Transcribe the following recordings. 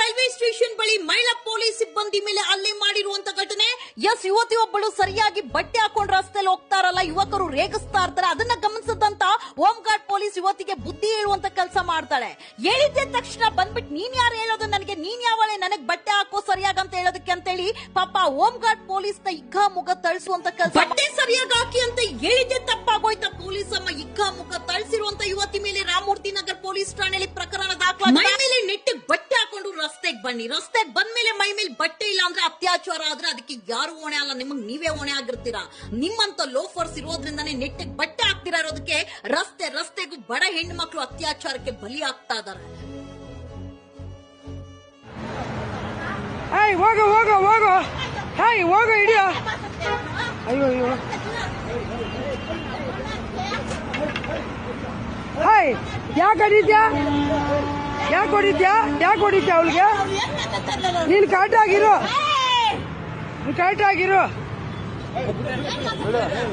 Railway station ಬಳಿ ಮಹಿಳಾ police ಸಿಬ್ಬಂದಿ ಮೇಲೆ ಹಲ್ಲೆ ಮಾಡಿರುವಂತ ಘಟನೆ. ಎಸ್, ಯುವತಿಯೊಬ್ಬಳು ಸರಿಯಾಗಿ ಬಟ್ಟೆ ಹಾಕೊಂಡು ರಸ್ತೆಯಲ್ಲಿ ಹೋಗ್ತಾರಲ್ಲ, ಯುವಕರು ರೇಗಿಸ್ತಾ ಇರ್ತಾರೆ. ಅದನ್ನ ಗಮನಿಸಿದಂತ ಹೋಮ್ ಗಾರ್ಡ್ ಪೊಲೀಸ್ ಯುವತಿಗೆ ಬುದ್ಧಿ ಹೇಳುವಂತ ಕೆಲಸ ಮಾಡ್ತಾಳೆ. ಹೇಳಿದ್ದ ತಕ್ಷಣ ಬಂದ್ಬಿಟ್ಟು ನೀನ್ ಯಾರು ಹೇಳೋದು ನನಗೆ, ನೀನ್ ಯಾವಳೆ ನನಗ್ ಬಟ್ಟೆ ಹಾಕೋ ಸರಿಯಾಗಿ ಅಂತ ಹೇಳೋದಕ್ಕೆ ಅಂತೇಳಿ ಪಾಪ ಹೋಮ್ ಗಾರ್ಡ್ ಪೊಲೀಸ್ ನ ಇಗ್ಗಾ ಮುಗ ತಳಿಸುವಂತ ಕೆಲಸ. ಬಟ್ಟೆ ಸರಿಯಾಗಿ ಹಾಕಿ ಅಂತ ಹೇಳಿದ್ದೆ ತಪ್ಪಾಗೋಯ್ತ. ಪೊಲೀಸ್ ಅಮ್ಮ ಇಗ್ಗಾ ಮುಗ ತಳಿಸಿರುವಂತ ಯುವತಿ ಮೇಲೆ ರಾಮಮೂರ್ತಿ ನಗರ್ ಪೊಲೀಸ್ ಠಾಣೆಯಲ್ಲಿ ಪ್ರಕರಣ ದಾಖಲಾಗಿದೆ. ಮೈ ಮೇಲೆ ನೆಟ್ಟಿಗೆ ಬಟ್ಟೆ ಹಾಕೊಂಡು ರಸ್ತೆಗೆ ಬನ್ನಿ, ರಸ್ತೆಗೆ ಬಂದ ಮೇಲೆ ಮೈ ಮೇಲೆ ಬಟ್ಟೆ ಇಲ್ಲ ಅಂದ್ರೆ ಅತ್ಯಾಚಾರ ಆದ್ರೆ ಅದಕ್ಕೆ ಯಾರು ಹೊಣೆ ಅಲ್ಲ, ನಿಮಗ್ ನೀವೇ ಹೊಣೆ ಆಗಿರ್ತೀರಾ. ನಿಮ್ಮಂತ ಲೋಫರ್ಸ್ ಇರೋದ್ರಿಂದಾನೇ ನೆಟ್ಟಿಗೆ ಬಟ್ಟೆ ಹಾಕ್ತಿರಾ ಇರೋದಕ್ಕೆ ರಸ್ತೆಗೂ ಬಡ ಹೆಣ್ಣು ಮಕ್ಕಳು ಅತ್ಯಾಚಾರಕ್ಕೆ ಬಲಿ ಆಗ್ತಾ ಇದಾರೆ. ಹೋಗು ಹೋಗು ಹೋಗು, ಹೋಗು ಹಿಡಿಯೋ. ಅಯ್ಯೋ ಅಯ್ಯೋ, ಯಾಕೆ ಹೊಡಿದ್ಯಾ, ಯಾಕೆ ಹೊಡಿದ್ಯಾ, ಯಾಕೆ ಹೊಡಿದ್ಯಾ ಅವಳಿಗೆ? ನೀನ್ ಕರೆಕ್ಟ್ ಆಗಿರು, ಕರೆಕ್ಟ್ ಆಗಿರು.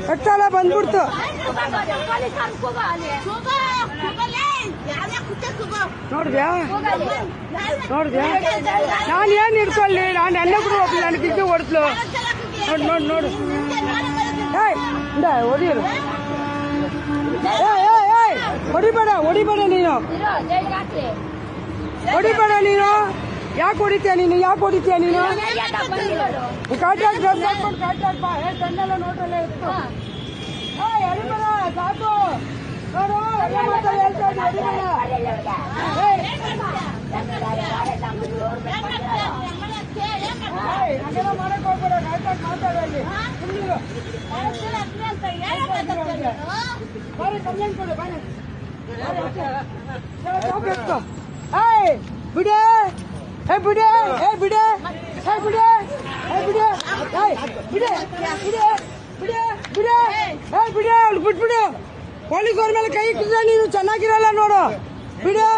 ಕಟ್ಟಲ್ಲ ಬಂದ್ಬಿಡ್ತು. ನೋಡ್ದ್ಯಾ ನೋಡ್ದ್ಯಾ, ನಾನು ಏನ್ ಇಡ್ಕೊಳ್ಳಿ, ನಾನು ಎಲ್ಲರೂ ಹೋಗ್ಲಿ, ನನಗಿದ್ದು ಹೊಡ್ದ್ಲು. ನೋಡ್ ನೋಡು ನೋಡು, ಹೊಡಿಯರು. ಹೊಡಿಬೇಡ ಹೊಡಿಬೇಡ, ನೀನು ಹೊಡಿಬೇಡ. ನೀನು ಯಾಕೆ ಹೊಡಿತೀಯ, ನೀನು ಯಾಕೆ ಹೊಡಿತೀಯ? ನೀನು ಕಾಟಾಕ್ ಡ್ರೆಸ್ ಹಾಕೊಂಡು ಕಾಟಾಕ್ ಬಾ. ಕಣ್ಣೆಲ್ಲ ನೋಡ್ರಲ್ಲ ಇತ್ತು. ಹೊಡಿಬೇಡ, ಸಾಕು ನೋಡು. ಒಳ್ಳೆ ಮಾತಲ್ಲಿ ಹೇಳ್ತಾ ಇದ್ದೀನಿ, ಹೊಡಿಬೇಡ. ಹಾಗೆಲ್ಲ ಮಾಡಕ್ ಹೋಗ್ಬೇಡ, ಕಾಟಾಕ್ ಮಾತಾಡಲ್ಲಿ. ಬಾರಿ ಕಂಪ್ಲೇಂಟ್ ಕೊಡು, ಬಾರಿ. ಬಿಡೆ, ಬಿಡೆ, ಬಿಡೆ, ಬಿಡೆ, ಬಿಡೆ, ಬಿಡೆ, ಬಿಡೆ, ಬಿಡೆ, ಬಿಡೆ, ಬಿಟ್ಬಿಡು. ಪೊಲೀಸ್ ಅವ್ರ ಮೇಲೆ ಕೈ ಇಟ್ಟಿದ್ರೆ ನೀನು ಚೆನ್ನಾಗಿರಲ್ಲ ನೋಡು. ಬಿಡು.